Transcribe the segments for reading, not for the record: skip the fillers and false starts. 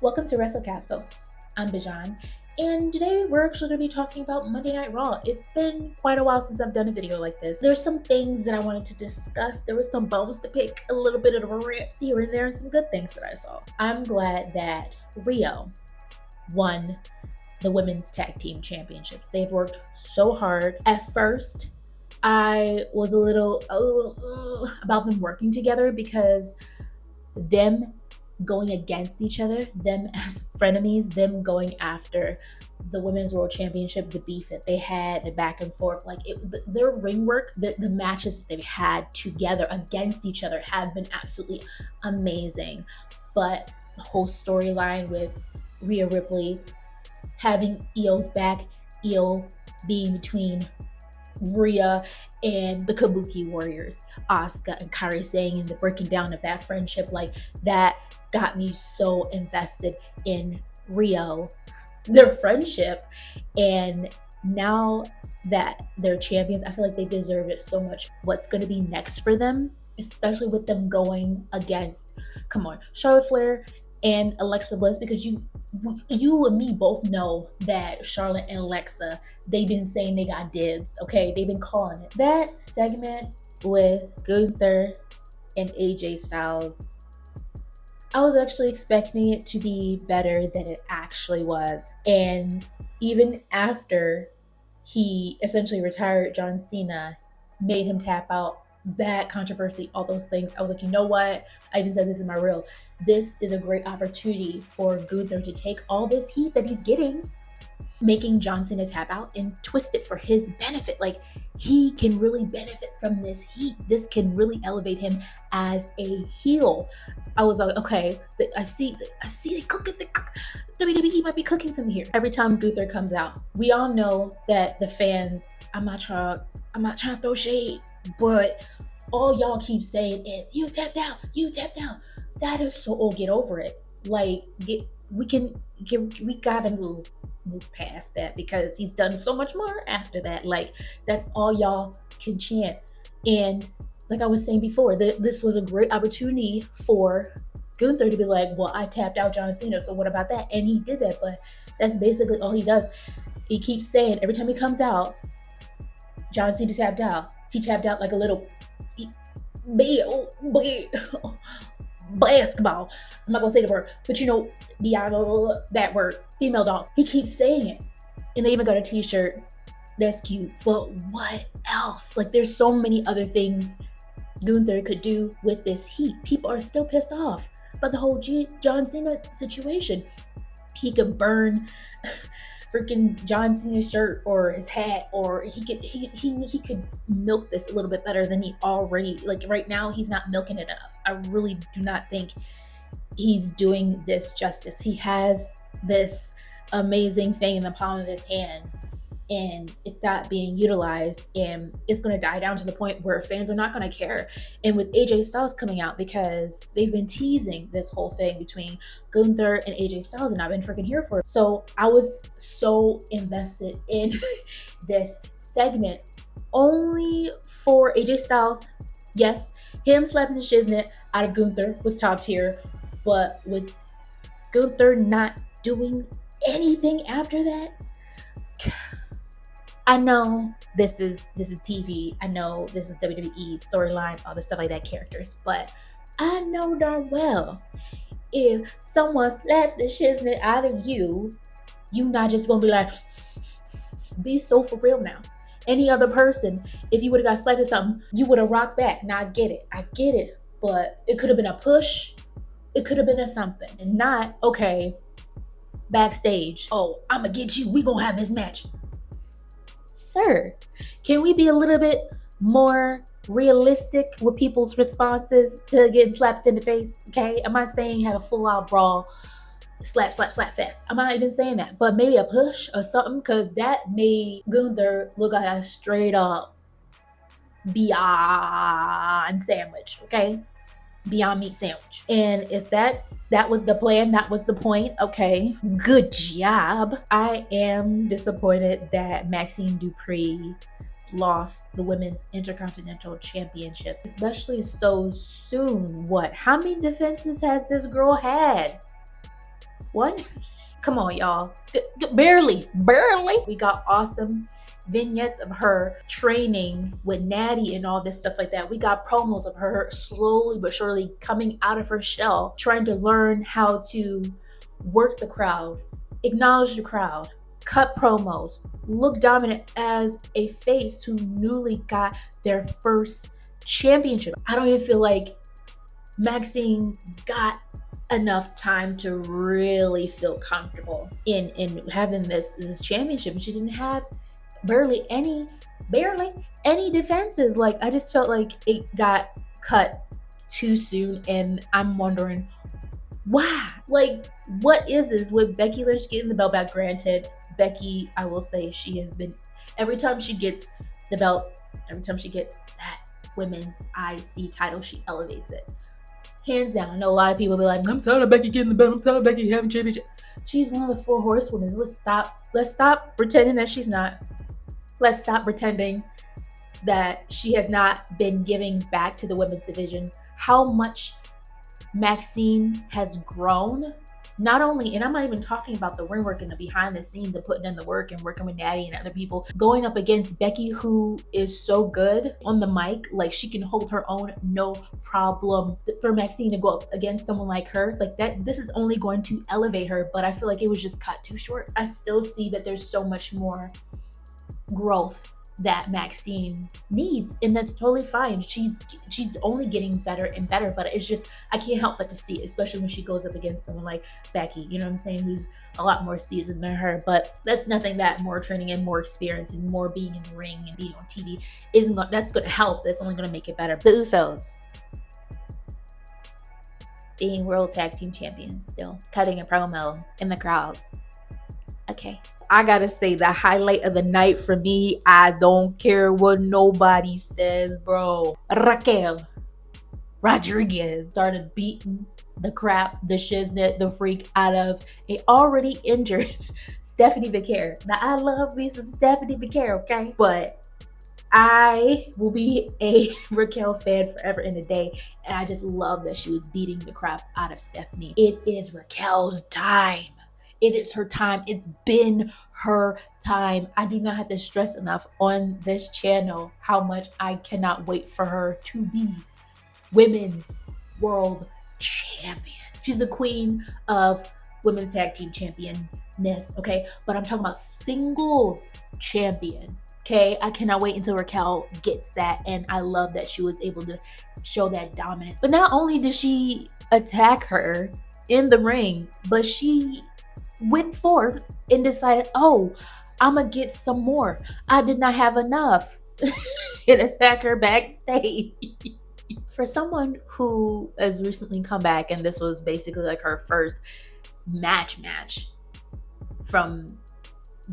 Welcome to Wrestle Capsule. I'm Bijan, and today we're actually going to be talking about Monday Night Raw. It's been quite a while since I've done a video like this. There's some things that I wanted to discuss. There were some bones to pick, a little bit of a rant here and there, and some good things that I saw. I'm glad that Rio won the Women's Tag Team Championships. They've worked so hard. At first, I was a little about them working together because them going against each other, them as frenemies, them going after the Women's World Championship, the beef that they had, the back and forth, like their ring work, the matches that they've had together against each other have been absolutely amazing. But the whole storyline with Rhea Ripley having Io's back, Io being between Rhea and the Kabuki Warriors, Asuka and Kairi Sane, and the breaking down of that friendship, like that got me so invested in Rio, their friendship. And now that they're champions, I feel like they deserve it so much. What's going to be next for them, especially with them going against, Charlotte Flair and Alexa Bliss, because you and me both know that Charlotte and Alexa, they've been saying they got dibs, okay? They've been calling it. That segment with Gunther and AJ Styles, I was actually expecting it to be better than it actually was. And even after he essentially retired John Cena, made him tap out, that controversy, all those things, I was like, you know what? I even said this in my reel. This is a great opportunity for Gunther to take all this heat that he's getting, making John Cena tap out, and twist it for his benefit. Like, he can really benefit from this heat. This can really elevate him as a heel. I was like, okay, I see they cooking. WWE might be cooking something here. Every time Gunther comes out, we all know that the fans, I'm not trying to throw shade, but all y'all keep saying is, you tapped out. That is so, get over it. Like, we gotta move past that, because he's done so much more after that. Like, that's all y'all can chant. And like I was saying before, this was a great opportunity for Gunther to be like, well, I tapped out John Cena, so what about that? And he did that, but that's basically all he does. He keeps saying every time he comes out, John Cena tapped out. He tapped out like a little basketball. I'm not gonna say the word, but beyond that word, female dog. He keeps saying it. And they even got a t-shirt. That's cute. But what else? Like, there's so many other things Gunther could do with this heat. People are still pissed off about the whole John Cena situation. He could burn freaking John Cena's shirt or his hat, or he could milk this a little bit better than he already, like, right now he's not milking it enough. I really do not think he's doing this justice. He has this amazing thing in the palm of his hand, and it's not being utilized, and it's going to die down to the point where fans are not going to care. And with AJ Styles coming out, because they've been teasing this whole thing between Gunther and AJ Styles, and I've been freaking here for it. So I was so invested in this segment, only for AJ Styles. Yes, him slapping the shiznit out of Gunther was top tier, but with Gunther not doing anything after that, I know this is TV. I know this is WWE storyline, all the stuff like that, characters. But I know darn well, if someone slaps the shiznit out of you, you not just gonna be like, be so for real now. Any other person, if you would have got slapped or something, you would have rocked back. Now I get it. But it could have been a push. It could have been a something. And not, okay, backstage, oh, I'm gonna get you. We gonna have this match. Sir, can we be a little bit more realistic with people's responses to getting slapped in the face? Okay, I'm not saying have a full-out brawl, slap fest. I'm not even saying that, but maybe a push or something, because that made Gunther look like a straight up Beyond sandwich. Okay, Beyond Meat sandwich. And if that was the plan, that was the point, okay, good job. I am disappointed that Maxxine Dupri lost the Women's Intercontinental Championship, especially so soon. How many defenses has this girl had? One? Come on, y'all. Barely. We got awesome vignettes of her training with Natty and all this stuff like that. We got promos of her slowly but surely coming out of her shell, trying to learn how to work the crowd, acknowledge the crowd, cut promos, look dominant as a face who newly got their first championship. I don't even feel like Maxxine got enough time to really feel comfortable in having this championship. And she didn't have barely any defenses. Like, I just felt like it got cut too soon, and I'm wondering why. Like, what is this with Becky Lynch getting the belt back? Granted, Becky, I will say, she has been, every time she gets the belt, every time she gets that women's IC title, she elevates it. Hands down. I know a lot of people be like, I'm tired of Becky getting the belt. I'm tired of Becky having championship. She's one of the 4 horsewomen. Let's stop pretending that she's not. Let's stop pretending that she has not been giving back to the women's division. How much Maxxine has grown. Not only, and I'm not even talking about the ring work and the behind the scenes and putting in the work and working with Natty and other people, going up against Becky, who is so good on the mic. Like, she can hold her own, no problem. For Maxxine to go up against someone like her, like that, this is only going to elevate her, but I feel like it was just cut too short. I still see that there's so much more growth that Maxxine needs, and that's totally fine. She's only getting better and better, but it's just, I can't help but to see it, especially when she goes up against someone like Becky, you know what I'm saying, who's a lot more seasoned than her. But that's nothing that more training and more experience and more being in the ring and being on TV that's going to help. That's only going to make it better. The Usos being World Tag Team Champions, still cutting a promo in the crowd. Okay, I gotta say, the highlight of the night for me, I don't care what nobody says, bro. Raquel Rodriguez started beating the shiznit, the freak out of a already injured Stephanie Becerra. Now, I love me some Stephanie Becerra, okay? But I will be a Raquel fan forever and a day, and I just love that she was beating the crap out of Stephanie. It is Raquel's time. It is her time. It's been her time. I do not have to stress enough on this channel how much I cannot wait for her to be Women's World Champion. She's the queen of Women's Tag Team Championess, okay? But I'm talking about singles champion, okay? I cannot wait until Raquel gets that, and I love that she was able to show that dominance. But not only did she attack her in the ring, but she went forth and decided, oh, I'm gonna get some more. I did not have enough. And attack her backstage. For someone who has recently come back, and this was basically like her first match from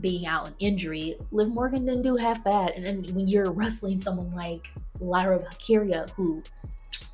being out in injury, Liv Morgan didn't do half bad. And then when you're wrestling someone like Lyra Valkyria, who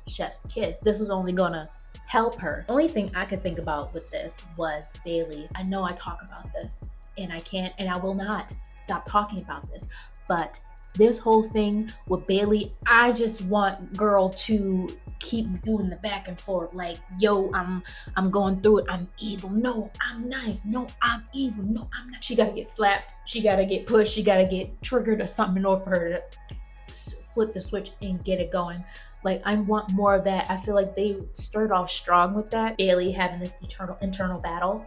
chef's kiss, this was only gonna help her. Only thing I could think about with this was Bayley. I know I talk about this, and I can't, and I will not stop talking about this, but this whole thing with Bayley, I just want girl to keep doing the back and forth, like, yo, I'm going through it, I'm evil, no, I'm nice, no, I'm evil, no, I'm not. She gotta get slapped, she gotta get pushed, she gotta get triggered or something in order for her to flip the switch and get it going. Like, I want more of that. I feel like they started off strong with that. Bayley having this internal battle,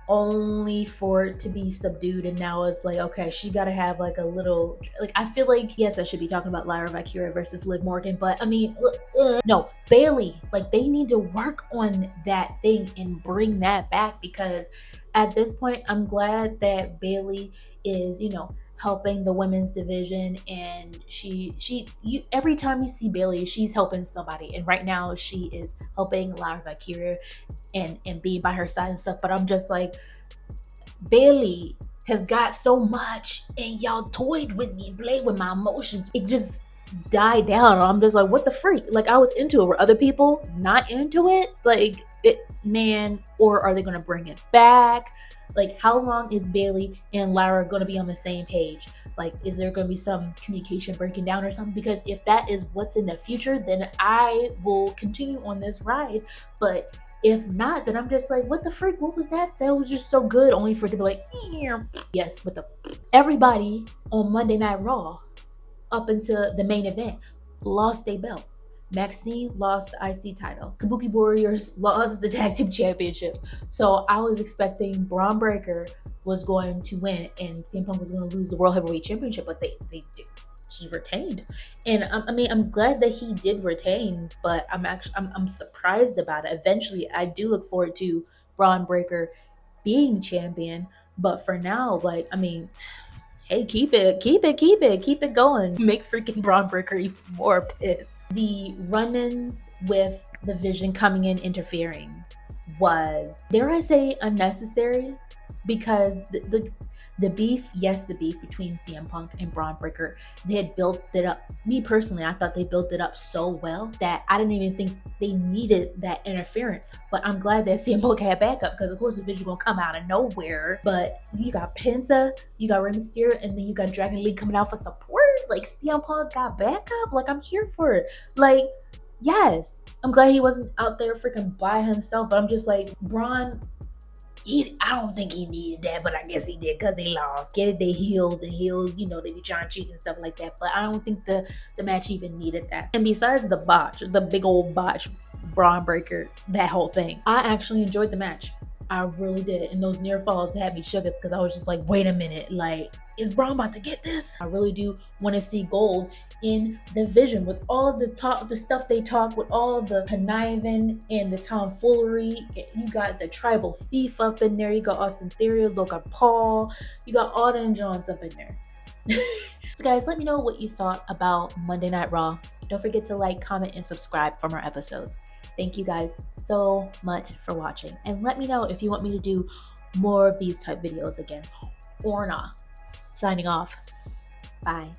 only for it to be subdued, and now it's like, okay, she gotta have like a little, like, I feel like, yes, I should be talking about Lyra Valkyria versus Liv Morgan, but I mean, no, Bayley, like, they need to work on that thing and bring that back, because at this point, I'm glad that Bayley is, you know, helping the women's division, and every time you see Bayley, she's helping somebody, and right now she is helping Lyra Valkyria and being by her side and stuff. But I'm just like, Bayley has got so much, and y'all toyed with me, played with my emotions. It just died down. I'm just like, what the freak? Like, I was into it. Were other people not into it? Like, man, or are they gonna bring it back? Like, how long is Bayley and Lyra going to be on the same page? Like, is there going to be some communication breaking down or something? Because if that is what's in the future, then I will continue on this ride. But If not, then I'm just like, what the freak? What was that? That was just so good, only for it to be like, yes, but everybody on Monday Night Raw up into the main event lost their belt. Maxxine lost the IC title. Kabuki Warriors lost the Tag Team Championship. So I was expecting Bron Breakker was going to win and CM Punk was going to lose the World Heavyweight Championship, but they did. He retained, and I mean, I'm glad that he did retain, but I'm surprised about it. Eventually, I do look forward to Bron Breakker being champion, but for now, like, I mean, hey, keep it going. Make freaking Bron Breakker even more pissed. The run-ins with the Vision coming in interfering was, dare I say, unnecessary, because the beef, yes, the beef between CM Punk and Bron Breakker, they had built it up. Me personally, I thought they built it up so well that I didn't even think they needed that interference. But I'm glad that CM Punk had backup, because of course the Vision gonna come out of nowhere. But you got Penta, you got Rey Mysterio, and then you got Dragon Lee coming out for support. Like, CM Punk got backup. Like, I'm here for it. Like, yes, I'm glad he wasn't out there freaking by himself. But I'm just like, Bron, I don't think he needed that, but I guess he did because he lost. Get it, they heels, you know, they be trying to cheat and stuff like that. But I don't think the match even needed that. And besides the botch, the big old botch, Bron Breakker, that whole thing, I actually enjoyed the match. I really did. And those near falls had me shook because I was just like, wait a minute, like, is Bron about to get this? I really do want to see gold in the Vision, with all of the talk, the stuff they talk, with all of the conniving and the tomfoolery. You got the tribal thief up in there. You got Austin Theory, Logan Paul. You got all them Johns up in there. So guys, let me know what you thought about Monday Night Raw. Don't forget to like, comment, and subscribe for more episodes. Thank you guys so much for watching. And let me know if you want me to do more of these type videos again or not. Signing off. Bye.